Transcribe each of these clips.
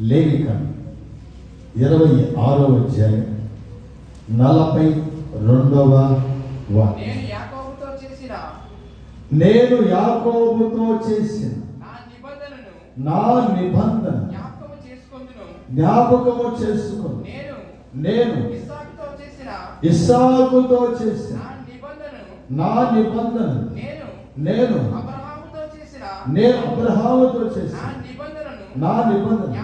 లేవికం 26వ అధ్యాయం 42వ వాక్యం. నేను యాకోబుతో చేసిన నా నిబంధన జ్ఞాపకము చేసుకుని నేను ఇస్సాకుతో చేసిన నా నిబంధన నేను అబ్రహాముతో చేసిన నా నిబంధన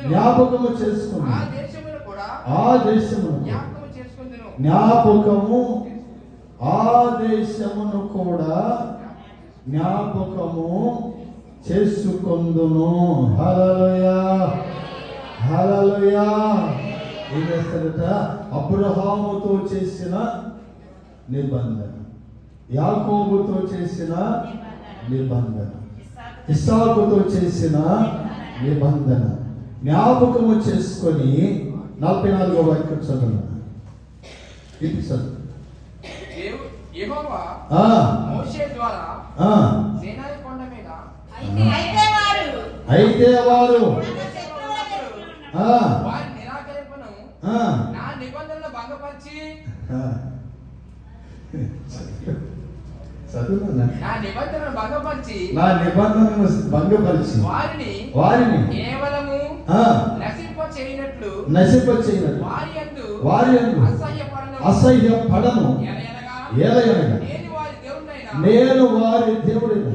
జ్ఞాపకము చేసుకుని ఆ దేశమును కూడా జ్ఞాపకము చేసుకొందును. హల్లెలూయా హల్లెలూయా. ఏం చేస్తారట? అబ్రహాముతో చేసిన నిబంధన, యాకోబుతో చేసిన నిబంధన, ఇస్సాకుతో చేసిన నిబంధన జ్ఞాపకము చేసుకొని 44వ వాక్యం చదువు. ఇది చదువు. యెహోవా మోషే ద్వారా సీనాయి కొండ మీద అయితే వారు వారి నిరాకరింపును నా నిబంధనను భంగపరిచి నా నిబంధనను భంగపరిచి వారిని కేవలము నశింపచేయనట్లు వారి యందు అసహ్యపడను. నేను వారి దేవుడైన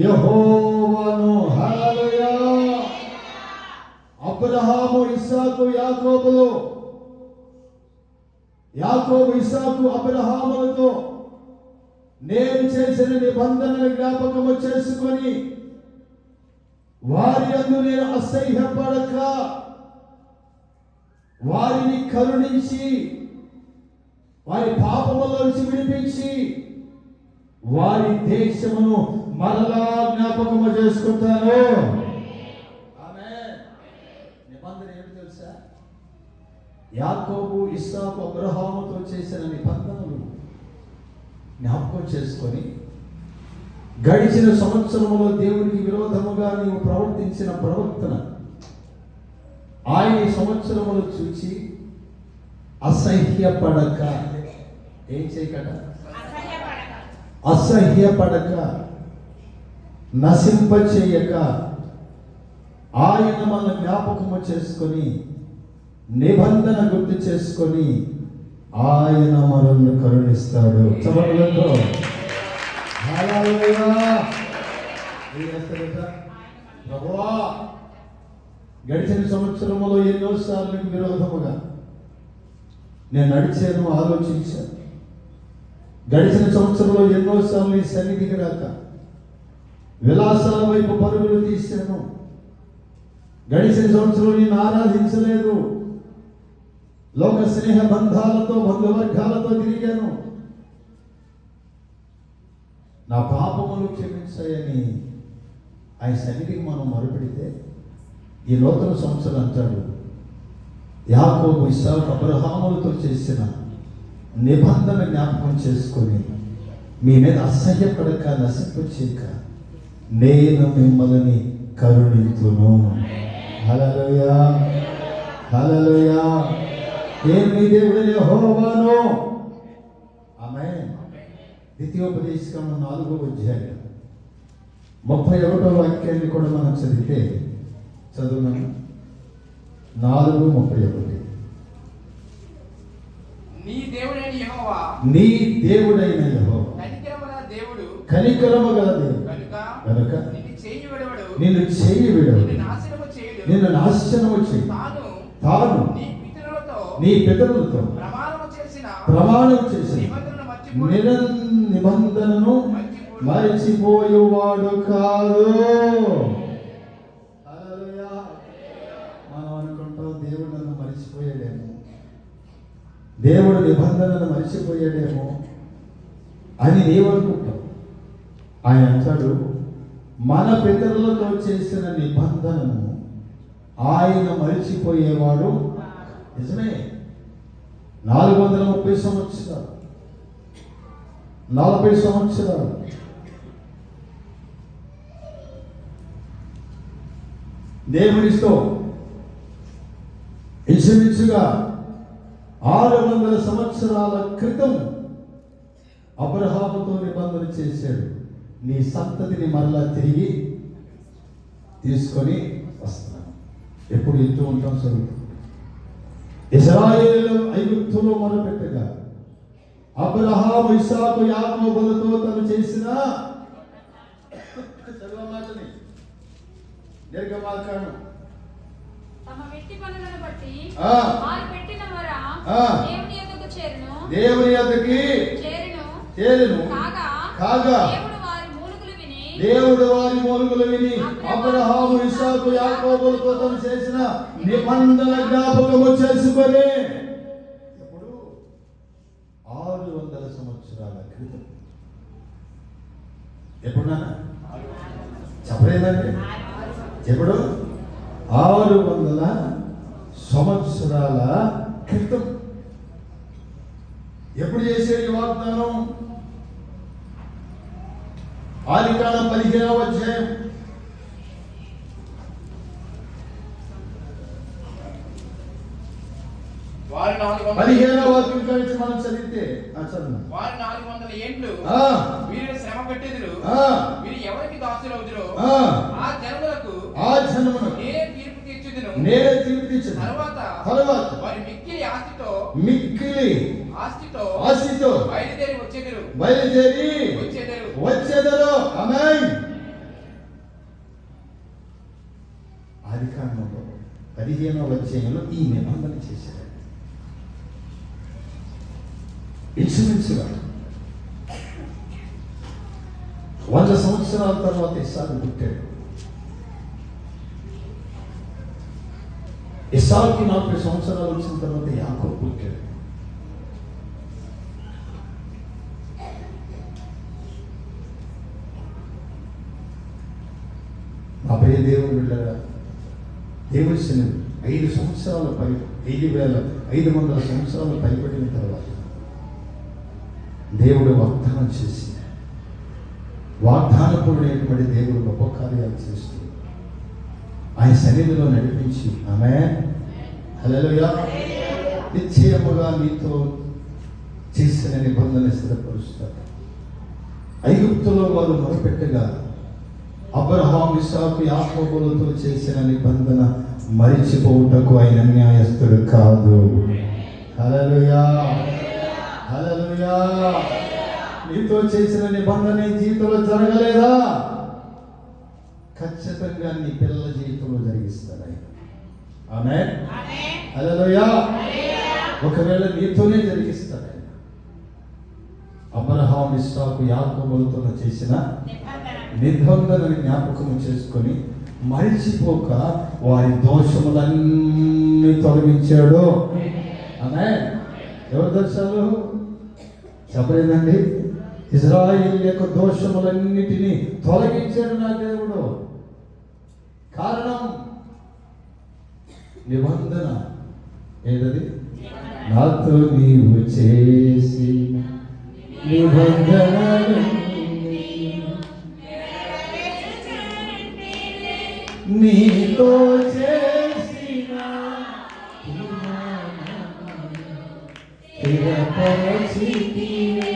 యెహోవాను. హల్లెలూయా. అబ్రహాము, ఇస్సాకు, యాకోబు ఇస్సాకు అబ్రహాములతో నేను చేసిన నిబంధనను జ్ఞాపకము చేసుకొని వారి యందు నేను అసహ్యపడక వారిని కరుణించి వారి పాపములో నుంచి విడిపించి వారి దేశమును మరలా జ్ఞాపకము చేసుకుంటాను. ఆమేన్. నిబంధన ఏమిటి తెలుసా? యాకోబు, ఇస్సాకు, అబ్రహాముతో చేసిన నిబంధనలు జ్ఞాపకం చేసుకొని గడిచిన సంవత్సరములో దేవునికి విరోధముగా నీవు ప్రవర్తించిన ప్రవర్తన ఆయన ఈ సంవత్సరములు చూచి అసహ్యపడక, ఏం చేయకట? అసహ్యపడక, నశింపచేయక ఆయన మన జ్ఞాపకము చేసుకొని నిబంధన గుర్తు చేసుకొని ఆయన మనల్ని కరుణిస్తాడు. చదవగలరు? హల్లెలూయా. ప్రభువా, గడిచిన సంవత్సరములో ఎన్నోసార్లు విరోధముగా నేను నడిచాను, ఆలోచించాను. గడిచిన సంవత్సరంలో ఎన్నోసార్లు ఈ సన్నిధికి రాక విలాసాల వైపు పరుగులు తీశాను. గడిచిన సంవత్సరంలో నేను ఆరాధించలేదు. లోక స్నేహ బంధాలతో, బంధువర్గాలతో తిరిగాను. నా పాపములు క్షమించాయని ఆయన సన్నిధికి మనం మొరపెడితే ఈ నూతన సంవత్సరం అంటాడు, యాకోబు, ఇస్సాకు, అబ్రహాములతో చేసిన నిబంధన జ్ఞాపకం చేసుకొని మీ మీద అసహ్యపడక, నశింపచేయక నేను మిమ్మల్ని కరుణింతును. హల్లెలూయా హల్లెలూయా. నేను మీ దేవుడైన యెహోవాను. ఆమేన్. ద్వితీయోపదేశకాండం 4వ అధ్యాయం 31వ వాక్యాన్ని కూడా మనం చదివితే చదువున్నాను. 4:31. నీ దేవుడైన యెహోవా కనికరము గల దేవుడు కనుక నిన్ను చేయి విడవడు, నిన్ను నాశనము చేయి. తాను నీ పితరులతో ప్రమాణం చేసి నిబంధనను మరిచిపోయేవాడు కాదు. మనం అనుకుంటాం దేవుడు నన్ను మరిచిపోయాడేమో, దేవుడు నిబంధనను మరిచిపోయాడేమో అని నీవనుకుంటావు. ఆయన అంటాడు, మన పితరులతో చేసిన నిబంధనను ఆయన మరిచిపోయేవాడు. నిజమే. 430 సంవత్సరాలు, 40 సంవత్సరాలు దేవునితో ఇంచుమించుగా 600 సంవత్సరాల క్రితం అబ్రహాముతో నిబంధన చేశాడు. నీ సంతతిని మరలా తిరిగి తీసుకొని వస్తాను. ఎప్పుడు ఇంటూ ఉంటాం చదువుతాం. ఇశ్రాయేలు ఐగుప్తులో మొదలుపెట్టగా అబ్రహాము ఇస్సాకు యాకోబులతో తను చేసిన చదవమాటని నిర్గమాకాండం తమ వెట్టి పనులను బట్టి ఆ. వారు పెట్టిన మొర ఆ. దేవుని యొద్దకు చేరును. దేవుని యొద్దకి చేరును. కాగా దేవుడు వారి మూలుగులు విని అబ్రహాము ఇస్సాకు యాకోబులతో తను చేసిన నిబంధన జ్ఞాపకము చేసుకొని ఇప్పుడు 600 సంవత్సరాల క్రితం ఎప్పుడున్నా చెప్పలేదండి. ఎప్పుడు 600 సంవత్సరాల క్రితం ఎప్పుడు చేసేది వాగ్దానం? ఆదికాండం 15వ అధ్యాయం 15వ వాక్యం నుంచి మనం చదివితే వారు 400 ఏండ్లు వీరిని శ్రమ పెట్టెదరు. వీరు ఎవరికి దాసులవుదురో ఆ జనములకు నేనే తీర్పు తీర్చుదును. తరువాత వారి మిక్కిలి ఆస్తితో బయలుదేరి వచ్చెదరు. ఆమేన్. ఆదికాండంలో 15వ అధ్యాయంలో ఈ నిబంధన చేశారు. ఇంచుమించుగా 100 సంవత్సరాల తర్వాత ఇస్సాకు పుట్టాడు. ఇస్సాకు 40 సంవత్సరాలు వచ్చిన తర్వాత యాకోబు పుట్టాడు. మా ప్రియ దేవుని బిడ్డలారా, దేవుని సన్నిధి 5 సంవత్సరాల 5,500 సంవత్సరాలు పైబడిన తర్వాత దేవుడు వాగ్దానం చేసి వాగ్దానపూర్ణమైనటువంటి దేవుడు గొప్ప కార్యాలు చేస్తూ ఆయన సన్నిధిలో నడిపించి ఆమేన్ హల్లెలూయా నిశ్చయముగా నీతో చేసిన నిబంధన స్థిరపరుస్తాడు. ఐగుప్తులో వారు మొదలుపెట్టగా అబ్రహాము ఇస్సాకు యాకోబులతో చేసిన నిబంధన మరిచిపోవుటకు ఆయన న్యాయస్థుడు కాదు. హల్లెలూయా హల్లెలూయా. నీతో చేసిన నిబంధన జీవితంలో జరగలేదా? ఖచ్చితంగా నీ పిల్లల జీవితంలో జరిగిస్తాడు ఆయన. ఆమేన్ హల్లెలూయా. ఒకవేళ నీతోనే జరిగిస్తాడు ఆయన. అబ్రహాము ఇస్సాకు యాకోబులతో చేసిన నిబంధనని జ్ఞాపకము చేసుకొని మరిచిపోక వారి దోషములన్నీ తొలగించాడు. ఆమేన్. ఎవరి దోషాలు చెప్పలేదండి? ఇశ్రాయేలు యొక్క దోషములన్నిటినీ తొలగించాడు నా దేవుడు. కారణం నిబంధన ఏదది? నాతో నీవు చేసిన నిబంధనలు నీతో చేసిన స్థిరపరచితివే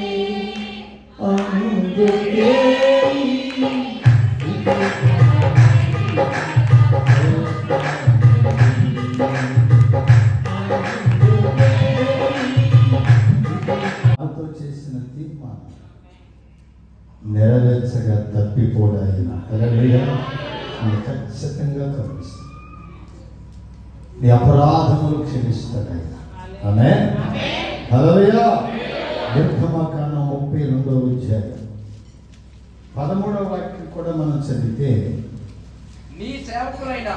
అందుకే నాతో చేసిన తీర్మానం నెరవేర్చగా తప్పిపోడాయిన ఖచ్చితంగా కరుణిస్తాడు. నీ అపరాధములు క్షమిస్తాడు ఆయన. ఆమేన్ హల్లెలూయా. నిర్గమాకాండం 32వ అధ్యాయం 13వ వాక్యం కూడా మనం చదివితే నీ సేవకుడైన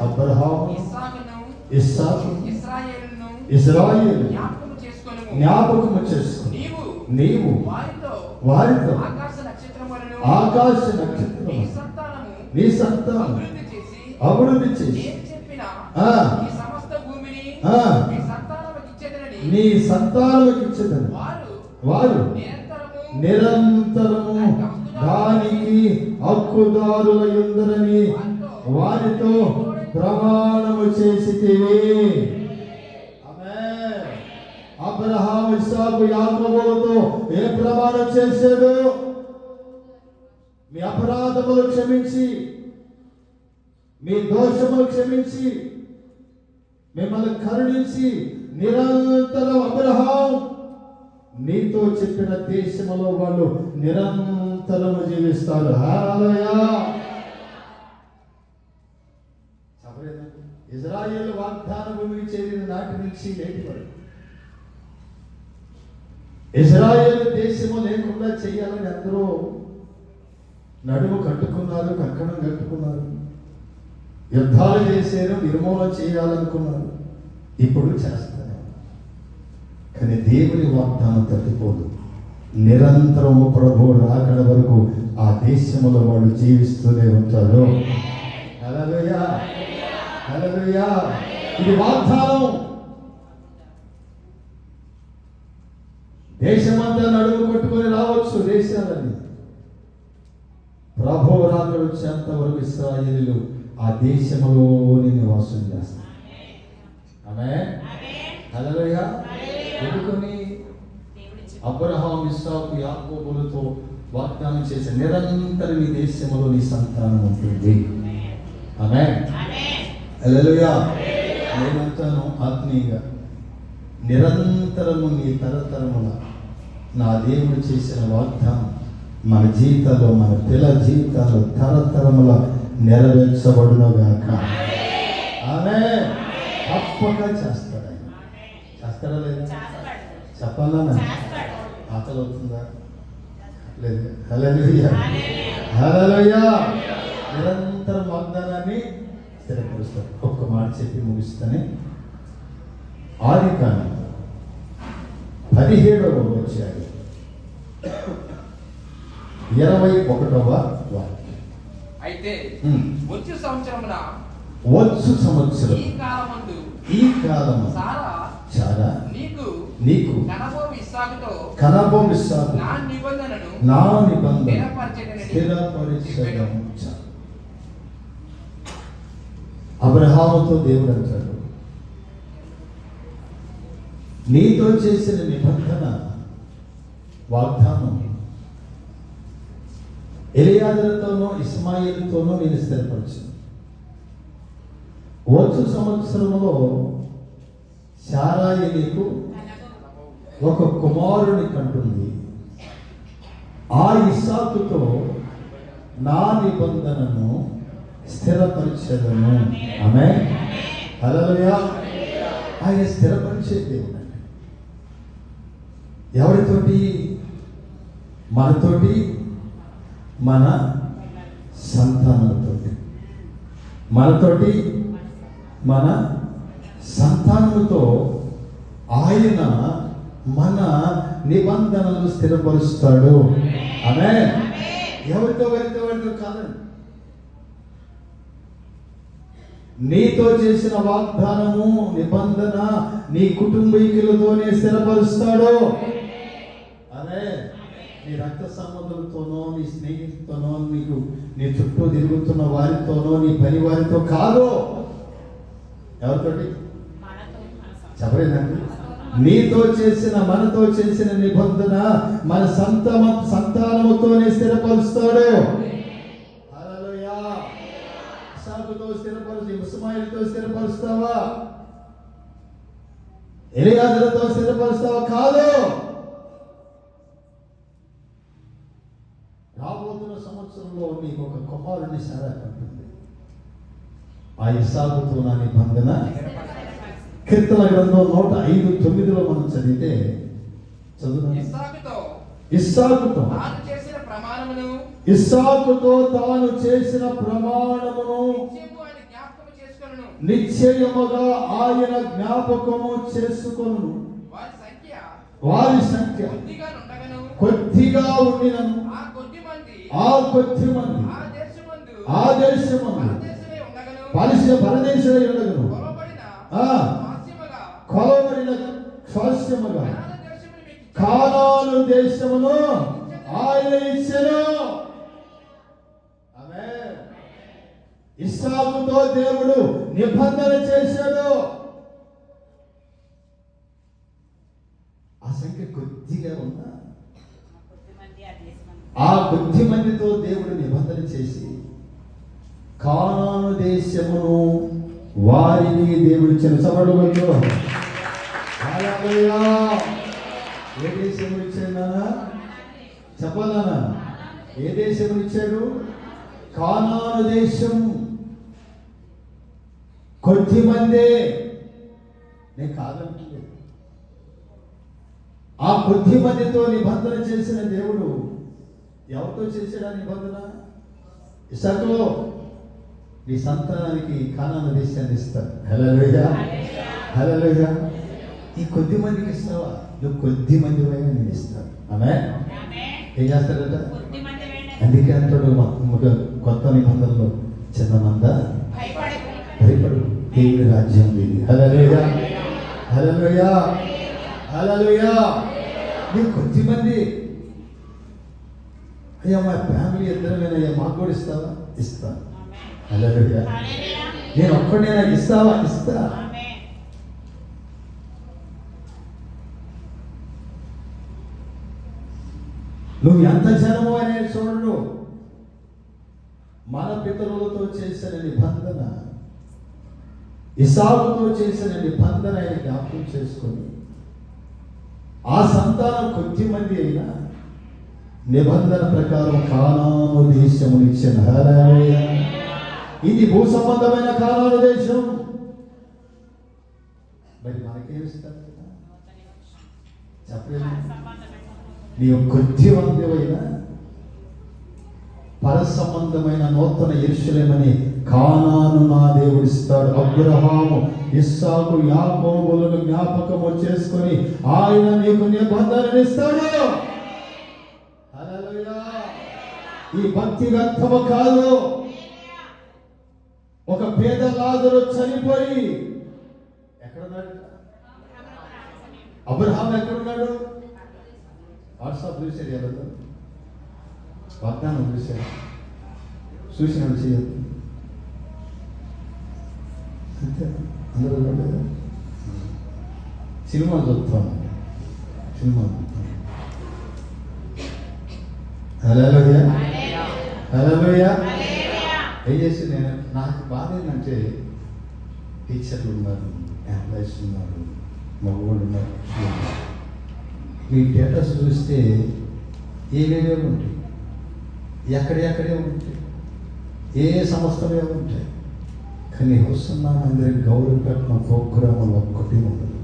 అబ్రహామును ఇస్సాకు ఇశ్రాయేలు జ్ఞాపకము చేసుకొని నీవు వారితో ఆకాశ నక్షత్రము నీ సంతానం అభివృద్ధి చేసి నీ సంతానముకి ఇచ్చేదని వారు నిరంతరము దానికి హక్కుదారులయుందరని వారితో ప్రమాణము చేసితివి. ఆమేన్. అబ్రహాము, ఇస్సాకు, యాకోబులతో ఏ ప్రమాణం చేశాడు? మీ అపరాధములు క్షమించి, మీ దోషములు క్షమించి, మిమ్మల్ని కరుణించి నిరంతరం అబ్రహాం నీతో చెప్పిన దేశములో వాళ్ళు నిరంతరము జీవిస్తారు. హల్లెలూయా. ఇజ్రాయేల్ వాగ్దాన భూమికి చేరిన నాటి నుంచి నేటి వరకు ఇజ్రాయేల్ దేశము లేకుండా చేయాలని అందరూ నడుము కట్టుకున్నారు, కంకణం కట్టుకున్నారు, యుద్ధాలు చేశారు, నిర్మూలన చేయాలనుకున్నారు. ఇప్పుడు చేస్తారు. కానీ దేవుని వాగ్దానం తప్పిపోదు. నిరంతరము ప్రభు రాకడ వరకు ఆ దేశంలో వాళ్ళు జీవిస్తూనే ఉంటారు. హల్లెలూయా, హల్లెలూయా. ఇది వాగ్దానం. దేశమంతా నడుము కొట్టుకొని రావచ్చు దేశాలని. ప్రభు రాకడ వచ్చేంత వరకు ఇశ్రాయేలీయులు ఆ దేశంలోని నివాసం చేస్తారు. ఆమేన్, హల్లెలూయా. ఎందుకని? అబ్రహాం, ఇస్సాకు, యాకోబులతో వాగ్దానం చేసే నిరంతరం ఈ దేశంలో నీ సంతానం ఉంటుంది. ఆమేన్, హల్లెలూయా. నేనంటాను ఆత్మీయంగా, నిరంతరము నీ తరతరముల నా దేవుడు చేసిన వాగ్దానం మన జీవితాల్లో, మన పిల్ల జీవితాల్లో తరతరముల నెరవేర్చబడునుగాక. ఆమేన్. తప్పక చేస్తాడు ఆయన. చేస్తాడా లేదా? చెప్పాలా? ఆకలి అవుతుందా? లేదు. హల్లెలూయా, హల్లెలూయా. నిరంతరం వాగ్దానాన్ని స్థిరపరుస్తాడు. ఒక్క మాట చెప్పి ముగిస్తానే. ఆదికాండం 17వ అధ్యాయం 21వ వాక్యం. అయితే వచ్చు సంవత్సరమున ఈ కాలము సారా నీకు కనబోము ఇస్సాకు నా నిబంధన స్థిరపరచెదను. అబ్రహాముతో దేవుడు అంటాడు, నీతో చేసిన నిబంధన వాగ్దానం ఎలియాజరుతోనూ ఇస్మాయిలుతోనూ నేను స్థిరపరిచాను. వచ్చు సంవత్సరంలో శారాయి నీకు ఒక కుమారుని కంటుంది. ఆ ఇస్సాకుతో నా నిబంధనను స్థిరపరిచెదను. ఆమేన్, హల్లెలూయా. ఆయన స్థిరపరిచే దేవుడు. ఎవరితోటి? మనతోటి, మన సంతానముతోటి. మనతోటి, మన సంతానముతో ఆయన మన నిబంధనలు స్థిరపరుస్తాడు. ఆమేన్. ఎవరితో వారితో కాదండి. నీతో చేసిన వాగ్దానము, నిబంధన నీ కుటుంబీకులతోనే స్థిరపరుస్తాడు. అదే నీ రక్త సంబంధులతోనో, నీ స్నేహితులతోనో, నీకు నీ చుట్టూ తిరుగుతున్న వారితోనో, నీ పని వారితో కాదు. ఎవరితోటి? చెప్పలేదండి. నీతో చేసిన, మనతో చేసిన నిబంధన మన సంతానముతోనే స్థిరపరుస్తాడు. హల్లెలూయా. ఇస్సాకుతో స్థిరపరుచి, ఇస్మాయిలుతో స్థిరపరుస్తావా? ఎలియాజరుతో స్థిరపరుస్తావా? కాదు. రాబోతున్న సంవత్సరంలో నీకు ఒక కుమారుని సారా కంటుంది. ఆ ఇస్సాకుతో నా నిబంధన. కీర్తన గ్రంథం 105:9 మనం చదివితే చదువు. ఇస్సాకుతో తాను చేసిన ప్రమాణమును నిశ్చయముగా ఆయన జ్ఞాపకము చేసుకొను. వారి సంఖ్య కొద్దిగా ఉండినను ఆ కొద్ది మంది ఆ దేశమందు పరదేశులై ఉండగను. కొలవబడిన స్వాస్థ్యముగా కానాను దేశమును ఆయన ఇచ్చెను. ఇస్సాకుతో దేవుడు నిబంధన చేశాడు. ఆ సంఖ్య కొద్దిగా ఉన్నా ఆ కొద్ది మందితో దేవుడు నిబంధన చేసి కానాను దేశమును వారికి దేవుడు ఇచ్చిన సభలో ఏ దేశం ఇచ్చాడు? చెప్పాలన్నా ఏ దేశం ఇచ్చాడు? కానాను దేశం. కొద్ది మందే, నేను కాదంటలేదు. ఆ కొద్ది మందితో నిబంధన చేసిన దేవుడు ఎవరితో చేశాడు ఆ నిబంధన? ఇస్సాకులో నీ సంతానానికి కానాను దేశాన్ని ఇస్తాను. హల్లెలూయా, హల్లెలూయా. ఈ కొద్ది మందికి ఇస్తావా? నువ్వు కొద్ది మంది వైనా నేను ఇస్తాను. ఆమేన్. ఏం చేస్తాడట? అందుకే అంటాడు కొత్త నిబంధనలో, చిన్నమంద భయపడు, దేవుడి రాజ్యం ఇది. హల్లెలూయా, హల్లెలూయా, హల్లెలూయా. నువ్వు కొద్ది మంది, అయ్యా మా ఫ్యామిలీ ఇద్దరమేనయ్యా, మాకు కూడా ఇస్తావా? ఇస్తాను. హల్లెలూయా. నేను ఒక్కడే, నాకు ఇస్తావా? ఇస్తా. నువ్వు ఎంత జనము అనేది చూడడు. మన పితరులతో చేసిన నిబంధన, ఇస్సాకుతో చేసిన నిబంధన ఆయన జ్ఞాపకం చేసుకొని ఆ సంతానం కొద్ది మంది అయినా నిబంధన ప్రకారం కానాను దేశమును ఇచ్చిన. హల్లెలూయా. ఇది భూ సంబంధమైన కానాను దేశం. మరి మనకేమిస్తారు? చెప్పలేదు. నీవు కొద్ది మందివైనా పర సంబంధమైన నూతన యెరూషలేమని కానాను నా దేవుడిస్తాడు. అబ్రహాము, ఇస్సాకు, యాకోబులను జ్ఞాపకము చేసుకొని ఆయన నీకు నిబంధనను ఇస్తాడు. హల్లెలూయా. ఈ భక్తి వ్యర్థము కాదు. ఒక పేద లాజరు చనిపోయి ఎక్కడున్నాడు? అబ్రహాం ఎక్కడున్నాడు? వాట్సాప్ చూసారు ఎవరు? వాగ్దానం చూశారు. చూసినాడు చేయదు అంతే. అందరూ చూడలేదు. సినిమా చూస్తాను, సినిమా చూస్తాను. హల్లెలూయా, హల్లెలూయా. ఏం చేసి నేను, నాకు బాధ ఏంటంటే టీచర్లు ఉన్నారు, ఎంప్లాయీస్ ఉన్నారు, మగవాళ్ళు ఉన్నారు. మీ స్టేటస్ చూస్తే ఏవేవో ఉంటాయి, ఎక్కడెక్కడే ఉంటాయి, ఏ సంస్థలు ఉంటాయి. కానీ వస్తున్నా అందరికి గౌరవ పెట్టిన ప్రోగ్రాములు ఒక్కటి ఉండదు.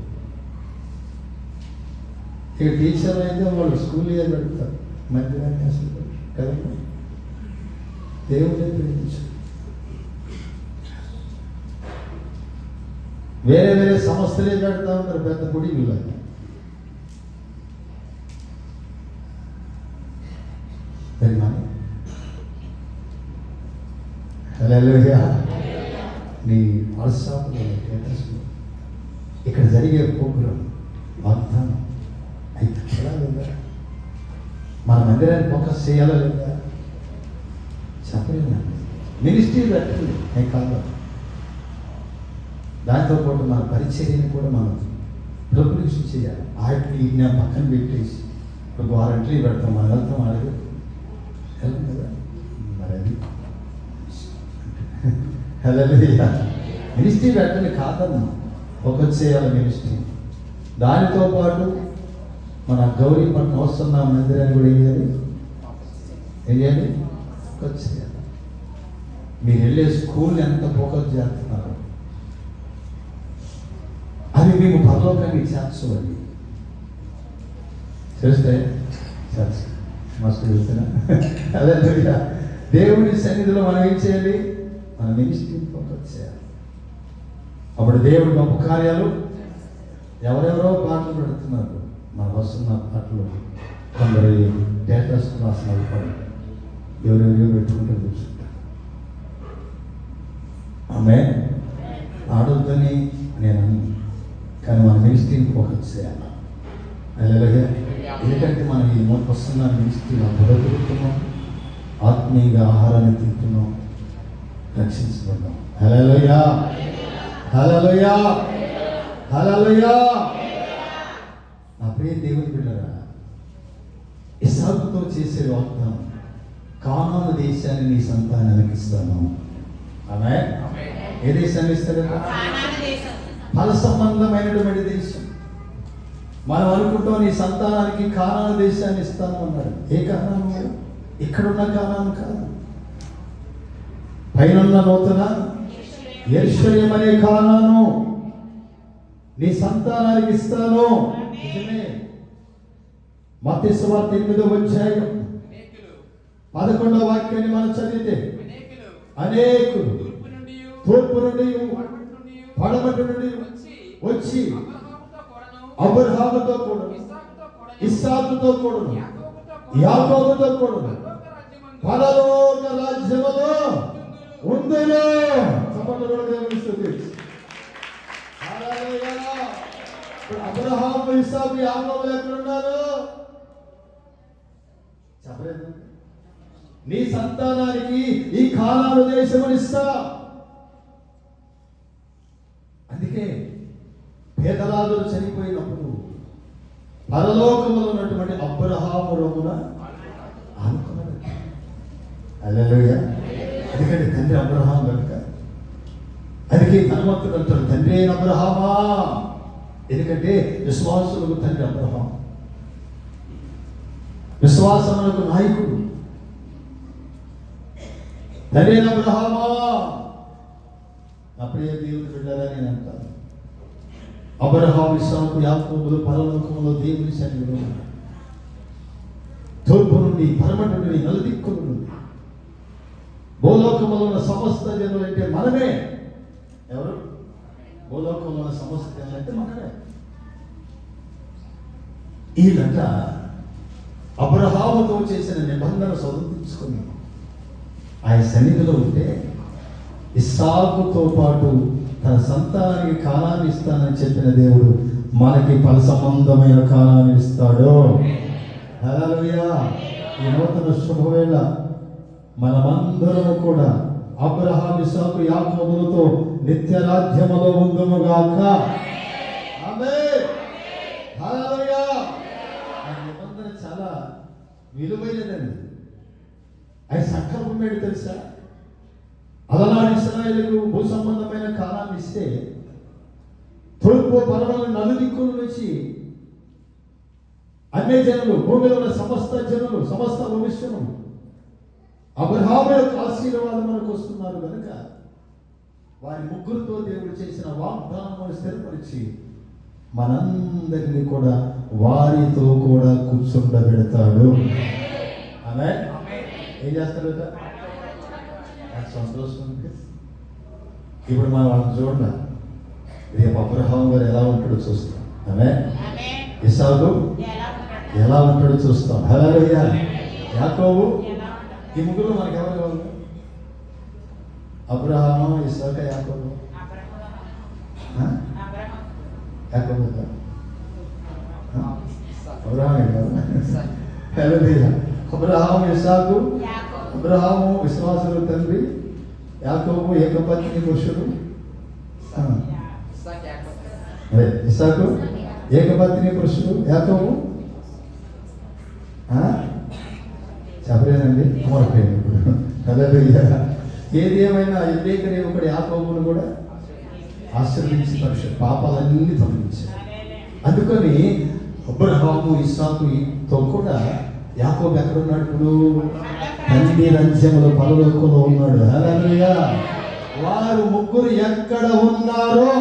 ఇక టీచర్లు అయితే వాళ్ళు స్కూల్ పెడతారు, మధ్యాహ్నం అసలు కదా. దేవుడే ప్రేమించారు. వేరే వేరే సంస్థలే పెడతా ఉంటారు, పెద్ద గుడి వీళ్ళకి. హల్లెలూయా. నీ వాట్సాప్లో స్టేటస్లో ఇక్కడ జరిగే ప్రోగ్రాం వాగ్దానం అయితే లేదా? మన మందిరాన్ని ఫోకస్ చేయాలా లేదా? చెప్పలేదండి. మినిస్ట్రీ పెట్టండి, నేను కాదు. దాంతోపాటు మన పరిచర్యని కూడా మనం ప్రొపరేషన్ చేయాలి. వాటిని పక్కన పెట్టేసి ఇప్పుడు వారంటీ పెడతాం, మనం వెళ్తాం, అడగదు వెళ్ళం కదా. మరి అది హల్లెలూయా. మినిస్ట్రీ పెట్టండి కాదన్నా, ఫోకస్ చేయాలి మినిస్ట్రీ. దానితో పాటు మన గౌరీపట్నం వస్తున్న మందిరాన్ని కూడా ఏం చేయాలి? ఫోకస్ చేయాలి. మీరు వెళ్ళే స్కూల్ని ఎంత ఫోకస్ చేస్తున్నారు, అది మేము పరలోకానికి చేర్చుకోవాలి. చేస్తే చేర్చు మస్తు చెప్తున్నా. హల్లెలూయా. దేవుని సన్నిధిలో మనం ఏం చేయాలి? మన మినిస్ట్రీని ఫోకస్ చేయాలి. అప్పుడు దేవుడు గొప్ప కార్యాలు. ఎవరెవరో పాటలు పెడుతున్నారు, మన వస్తున్న పాటలు కొందరు డేటాస్ క్లాస్ నడుపుతారు, ఎవరెవరో పెట్టుకుంటూ కూర్చుంటారు. ఆమె ఆడొద్దని నేను అన్నాను, కానీ మన మినిస్ట్రీని ఫోకస్ చేయాలి. అలాగే ఎందుకంటే మనం ఈ వస్తున్న మినిస్ట్రీలో బుర్ర తిరుగుతున్నాం, ఆత్మీయంగా ఆహారాన్ని తింటున్నాం. రక్షించబడ్డాం. హల్లెలూయా, హల్లెలూయా, హల్లెలూయా. నా ప్రియ దేవుని బిడ్డలారా, ఇస్సాకుతో చేసే వాగ్దానం, కానాను దేశాన్ని నీ సంతానానికి ఇస్తాను. ఆమేన్. ఏ దేశాన్ని ఇస్తాడు? ఫల సంబంధమైనటువంటి దేశం. మనం అనుకుంటాం నీ సంతానానికి కానాను దేశాన్ని ఇస్తాను అన్నాడు. ఏ కానాను? ఇక్కడున్న కానాను కాదు, పైనున్న నూతన యెరూషలేము అనే కానాను నీ సంతానానికి ఇస్తాను. నిజమే. మత్తయి సువార్త 8వ అధ్యాయం 11వ వాక్యాన్ని మనం చదివితే, అనేకులు తూర్పు నుండి పడమటి నుండి వచ్చి అబ్రహాముతో కూడా, ఇస్సాకుతో కూడా, యాకోబుతో కూడా పరలోక రాజ్యములో ఉందును. చప్పట్లు దేవుని స్తుతించు. హల్లెలూయా. అబ్రహాము, ఇస్సాకు, యాకోబులు ఎక్కడున్నారు? చెప్పలేదు. నీ సంతానానికి ఈ కానాను దేశమును ఇస్తా. అందుకే పేదలాదులు చనిపోయినప్పుడు పరలోకములో ఉన్నటువంటి అబ్రహాము రొమ్మున ఆనుకున్నాడు. హల్లెలూయా. ఎందుకంటే తండ్రి అబ్రహాం కనుక. అందుకే ధనవంతుడు అంటారు, తండ్రి అయిన అబ్రహామా. ఎందుకంటే విశ్వాసులకు తండ్రి అబ్రహాం, విశ్వాసములకు నాయకుడు. తండ్రి అయిన అబ్రహామా. నా ప్రియ దేవుని బిడ్డలారా, నేను అంటాను, అబ్రహాము, ఇస్సాకు, యాకోబులు పరలోకములో దేవుని సన్నిధిలో ఉన్నారు. తూర్పు నుండి పడమటి నుండి నలుదిక్కుల నుండి భూలోకములో ఉన్న సమస్త జనులు అంటే మనమే. ఎవరు? భూలోకంలో ఉన్న సమస్త జనులు అంటే మనమే. వీళ్ళంట అబ్రహాముతో చేసిన నిబంధన స్వతంత్రించుకొని ఆయన సన్నిధిలో ఉంటే, ఇస్సాకుతో పాటు తన సంతానానికి కానాన్ని ఇస్తానని చెప్పిన దేవుడు మనకి ఫల సంబంధమైన కానాన్ని ఇస్తాడు. హల్లెలూయా. ఈ నూతన శుభవేళ మనమందరము కూడా అబ్రహాము, ఇస్సాకు, యాకోబులతో నిత్య రాజ్యములో ఉందుముగాక. ఆమేన్. హల్లెలూయా. ఆ నిబంధన చాలా విలువైనదండి. ఆయన సంకల్పం ఏంటి తెలుసా? అలనాడు ఇశ్రాయేలుకు భూ సంబంధమైన కాలాన్ని ఇస్తే, తూర్పు పడమర నలుదిక్కుల నుంచి అన్ని జనులు, భూమిలో ఉన్న సమస్త జనులు, సమస్త భవిష్యము అబ్రహాము యొక్క ఆశీర్వాదం మనకు వస్తున్నారు కనుక వారి ముగ్గురితో దేవుడు చేసిన వాగ్దానమును స్థిరపరిచి మనందరినీ కూడా వారితో కూడా కూర్చుండబెడతాడు. ఆమేన్. ఏం చేస్తాడు? సంతోషం. ఇప్పుడు మనం వాళ్ళని చూడాలి. రేపు అబ్రహాము గారు ఎలా ఉంటాడో చూస్తాం. ఆమేన్. ఇస్సాకు ఎలా ఉంటాడో చూస్తాం. హల్లెలూయా. యాకోబు. ఈ ముగ్గురు మనకి ఎవరు కావాలి? అబ్రహాము, ఇస్సాకు, యాకోబు. యాకోబు అబ్రహామే కదా. హల్లెలూయా. అబ్రహాము, ఇస్సాకు. అబ్రహాము విశ్వాసుల తండ్రి, యాకోబు ఏకపత్ని పురుషుడు. అదే ఇస్సాకు ఏకపత్ని పురుషుడు, యాకోబు చెప్పలేనండి, అమరపోయింది. హల్లెలూయా. ఏది ఏమైనా ఎన్నిక ఒకటి యాకోబును కూడా ఆశీర్వదించి పరిషత్ పాపాలన్నీ తొలగించారు. అందుకని అబ్రహాము, ఇస్సాకుతో కూడా యాకోబు ఎక్కడున్నాడు? ఇప్పుడు తండ్రి రాజ్యములో పరలోకంలో ఉన్నాడు. హల్లెలూయా. వారు ముగ్గురు ఎక్కడ ఉన్నారో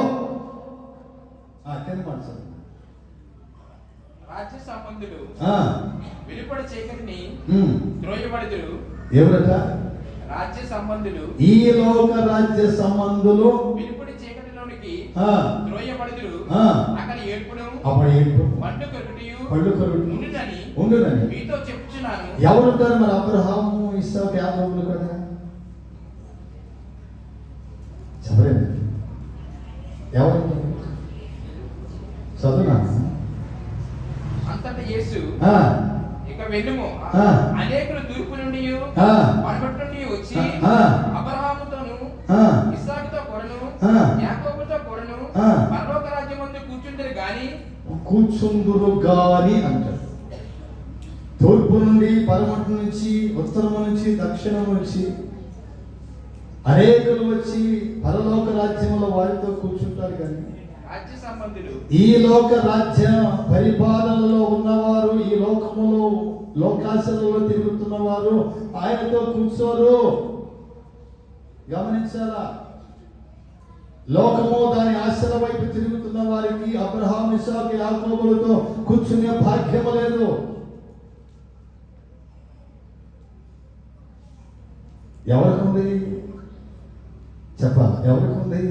రాజ్య సంబంధులు వెలుపడి చీకటిని త్రోయబడుదురు. ఎవరట? రాజ్య సంబంధులు, ఈ లోక రాజ్య సంబంధులు వెలుపడి చీకటిలోనికి త్రోయబడుదురు. అక్కడ ఏడ్పును, అప్పుడు ఏడ్పు, పండు కొరుకుటయు ఉండునని మీతో చెప్తున్నాను. ఎవరుంటారు మరి? అబ్రహాము, ఇస్సాకు, యాకోబులు కదా. చెప్పలేదు. ఎవరు చదువునా? అంతటా యేసు ఇక వెళ్ళుము, అనేకులు తూర్పు నుండి పడమటి నుండి వచ్చి అబ్రహాముతోను ఆ, ఇస్సాకుతో కూడాను ఆ. యాకోబుతో కూడాను ఆ. పరలోక రాజ్యమందు కూర్చుంటారు గాని కూర్చుందురు గాని అంటారు. తూర్పు నుండి పడమటి నుంచి ఉత్తరము నుంచి దక్షిణం నుంచి అనేకులు వచ్చి పరలోక రాజ్యంలో వారితో కూర్చుంటారు. కానీ రాజ్య సంబంధులు ఈ లోక రాజ్య పరిపాలనలో ఉన్నవారు, ఈ లోకములో లోకాశలలో తిరుగుతున్నవారు ఆయనతో కూర్చోరు. గమనించాలా? లోకము దాని ఆశల వైపు తిరుగుతున్న వారికి అబ్రహాము ఇస్సాకు యాకోబులతో కూర్చునే భాగ్యము లేదు. ఎవరికి ఉంది చెప్పాలి? ఎవరికి ఉంది?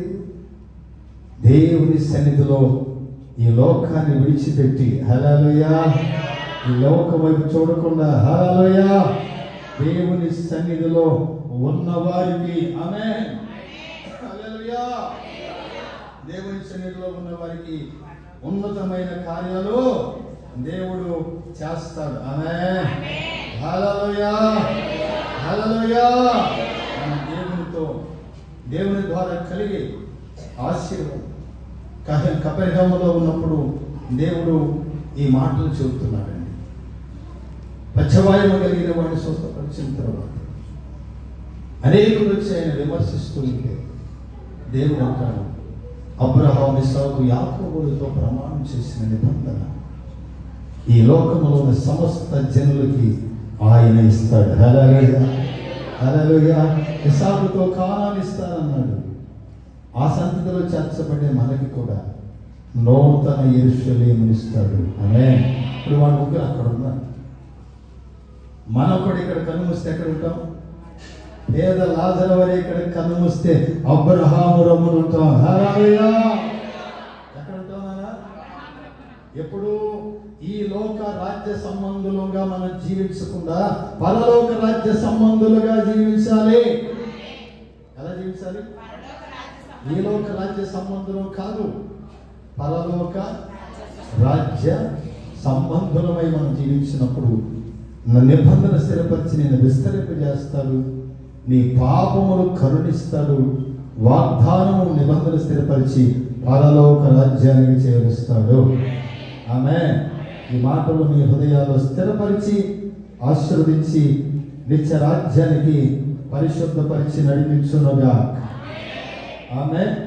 దేవుని సన్నిధిలో ఈ లోకాన్ని విడిచిపెట్టి, హల్లెలూయా, ఈ లోకం వైపు చూడకుండా, హల్లెలూయా, దేవుని సన్నిధిలో ఉన్నవారికి, ఆమేన్, హల్లెలూయా, దేవుని సన్నిధిలో ఉన్న వారికి ఉన్నతమైన కార్యాలు దేవుడు చేస్తాడు. ఆమేన్, హల్లెలూయా, హల్లెలూయా. మనం దేవుని ద్వారా కలిగే ఆశీర్వాదం కపెర్నహూములో ఉన్నప్పుడు దేవుడు ఈ మాటలు చెబుతున్నాడండి. పచ్చవాయువు కలిగిన వాడిని స్వస్థపరిచిన తర్వాత అనేకులు వచ్చి ఆయన విమర్శిస్తూ ఉంటే దేవుడు అంటాడు, అబ్రహాము ఇస్సాకు యాకోబులతో ప్రమాణం చేసిన నిబంధన ఈ లోకములో ఉన్న సమస్త జనులకి ఆయన ఇస్తాడు. హల్లెలూయా, హల్లెలూయా. ఇస్సాకుతో కానాను ఇస్తానన్నాడు. ఆ సంతతిలో చేర్చబడే మనకి కూడా నూతన యెరూషలేమును ఇస్తాడు. ఆమేన్. ఇప్పుడు వాడు ముగ్గురు అక్కడ ఉన్నారు. మనం కూడా ఇక్కడ కన్నుమూస్తే ఎక్కడ ఉంటాం? పేద లాజరు వారి ఇక్కడ కన్నుమూస్తే అబ్రహాము రొమ్మున ఉంటాం. హల్లెలూయా. ఎక్కడ ఉంటాం నాన్న? ఎప్పుడు ఈ లోక రాజ్య సంబంధులుగా మనం జీవించకుండా పరలోక రాజ్య సంబంధులుగా జీవించాలి. ఎలా జీవించాలి? ఈ లోక రాజ్య సంబంధులు కాదు, పరలోక రాజ్య సంబంధులమై మనం జీవించినప్పుడు నా నిబంధన స్థిరపరిచి నేను విస్తరింపజేస్తాడు, నీ పాపములు కరుణిస్తాడు, వాగ్దానము నిబంధన స్థిరపరిచి పరలోక రాజ్యానికి చేరుస్తాడు. ఆమేన్. ఈ మాటలు మీ హృదయాల్లో స్థిరపరిచి ఆశీర్వదించి నిత్య రాజ్యానికి పరిశుద్ధపరిచి నడిపించునుగా. ఆమేన్.